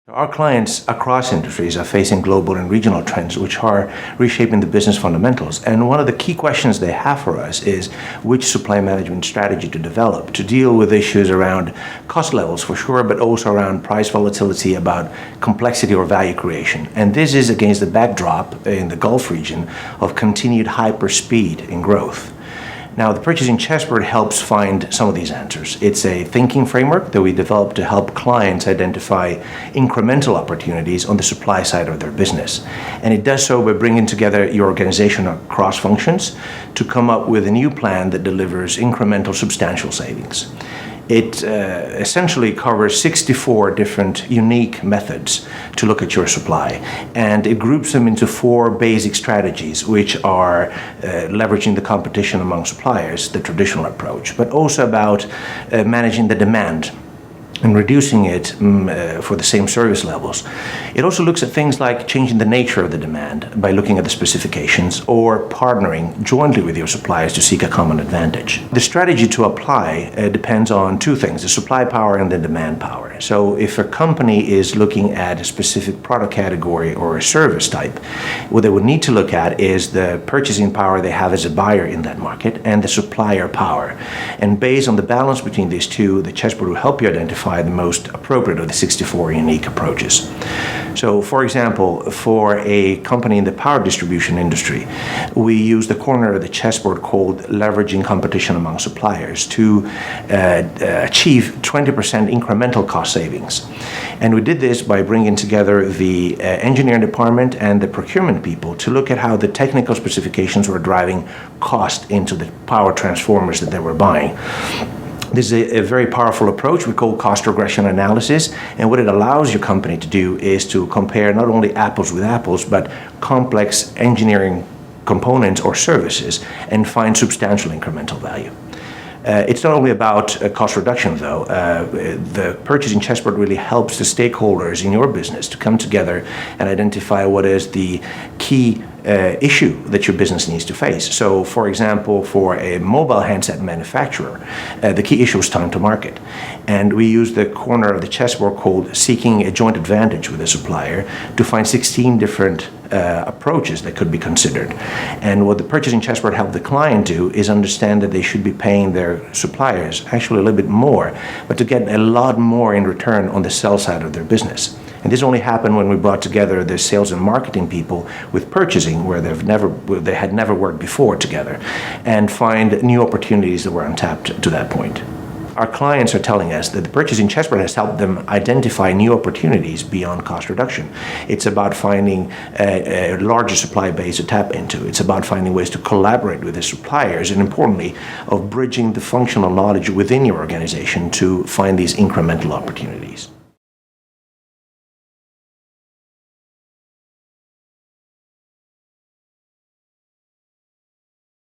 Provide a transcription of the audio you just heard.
Our clients across industries are facing global and regional trends which are reshaping the business fundamentals. And one of the key questions they have for us is which supply management strategy to develop to deal with issues around cost levels for sure, but also around price volatility, about complexity or value creation. And this is against the backdrop in the Gulf region of continued hyperspeed in growth. Now, the Purchasing Chessboard helps find some of these answers. It's a thinking framework that we developed to help clients identify incremental opportunities on the supply side of their business. And it does so by bringing together your organization across functions to come up with a new plan that delivers incremental substantial savings. It essentially covers 64 different unique methods to look at your supply, and it groups them into 4 basic strategies, which are leveraging the competition among suppliers, the traditional approach, but also about managing the demand and reducing it for the same service levels. It also looks at things like changing the nature of the demand by looking at the specifications or partnering jointly with your suppliers to seek a common advantage. The strategy to apply depends on 2 things, the supply power and the demand power. So if a company is looking at a specific product category or a service type, what they would need to look at is the purchasing power they have as a buyer in that market and the supplier power. And based on the balance between these 2, the chessboard will help you identify the most appropriate of the 64 unique approaches. So, for example, for a company in the power distribution industry, we use the corner of the chessboard called leveraging competition among suppliers to achieve 20% incremental cost savings. And we did this by bringing together the engineering department and the procurement people to look at how the technical specifications were driving cost into the power transformers that they were buying. This is a very powerful approach we call cost regression analysis, and what it allows your company to do is to compare not only apples with apples, but complex engineering components or services and find substantial incremental value. It's not only about cost reduction, though. The Purchasing Chessboard really helps the stakeholders in your business to come together and identify what is the key issue that your business needs to face. So, for example, for a mobile handset manufacturer, the key issue is time to market. And we use the corner of the chessboard called seeking a joint advantage with a supplier to find 16 different approaches that could be considered. And what the Purchasing Chessboard helped the client do is understand that they should be paying their suppliers actually a little bit more, but to get a lot more in return on the sell side of their business. And this only happened when we brought together the sales and marketing people with purchasing, where they had never worked before together, and find new opportunities that were untapped to that point. Our clients are telling us that the Purchasing Chessboard has helped them identify new opportunities beyond cost reduction. It's about finding a larger supply base to tap into. It's about finding ways to collaborate with the suppliers, and importantly, of bridging the functional knowledge within your organization to find these incremental opportunities.